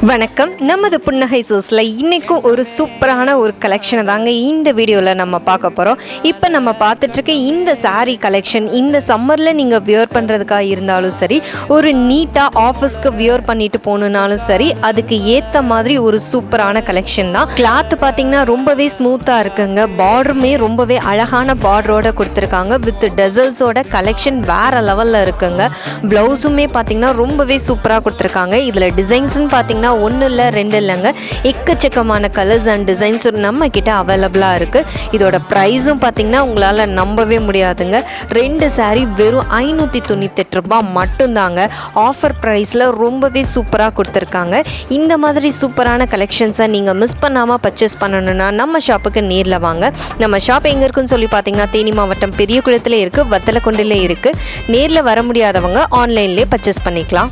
வணக்கம். நமது புன்னகை சில்க்ஸில் இன்றைக்கும் ஒரு சூப்பரான ஒரு கலெக்ஷனை தாங்க இந்த வீடியோவில் நம்ம பார்க்க போகிறோம். இப்போ நம்ம பார்த்துட்ருக்க இந்த சாரீ கலெக்ஷன் இந்த சம்மரில் நீங்கள் வியர் பண்ணுறதுக்காக இருந்தாலும் சரி, ஒரு நீட்டாக ஆஃபீஸ்க்கு வியர் பண்ணிட்டு போகணுன்னாலும் சரி, அதுக்கு ஏற்ற மாதிரி ஒரு சூப்பரான கலெக்ஷன் தான். கிளாத்து பார்த்திங்கன்னா ரொம்பவே ஸ்மூத்தாக இருக்குங்க. பார்டருமே ரொம்பவே அழகான பார்டரோட கொடுத்துருக்காங்க. வித் டெசல்ஸோட கலெக்ஷன் வேறு லெவலில் இருக்குங்க. ப்ளவுஸுமே பார்த்திங்கன்னா ரொம்பவே சூப்பராக கொடுத்துருக்காங்க. இதில் டிசைன்ஸ்ன்னு பார்த்திங்கன்னா ஒன்று இல்லை ரெண்டு இல்லைங்க, எக்கச்சக்கமான கலர்ஸ் அண்ட் டிசைன்ஸ் நம்ம கிட்ட அவைலபிளாக இருக்குது. இதோட ப்ரைஸும் பார்த்திங்கன்னா உங்களால் நம்பவே முடியாதுங்க. 2 சாரீ வெறும் 598 ரூபாய் மட்டும்தாங்க. ஆஃபர் ப்ரைஸில் ரொம்பவே சூப்பராக கொடுத்துருக்காங்க. இந்த மாதிரி சூப்பரான கலெக்ஷன்ஸை நீங்கள் மிஸ் பண்ணாமல் பர்ச்சேஸ் பண்ணணுன்னா நம்ம ஷாப்புக்கு நேரில் வாங்க. நம்ம ஷாப் எங்கே இருக்குன்னு சொல்லி பார்த்தீங்கன்னா தேனி மாவட்டம் பெரியகுளத்தில் இருக்குது, வத்தலக்குண்டில் இருக்குது. நேரில் வர முடியாதவங்க ஆன்லைன்லேயே பர்ச்சேஸ் பண்ணிக்கலாம்.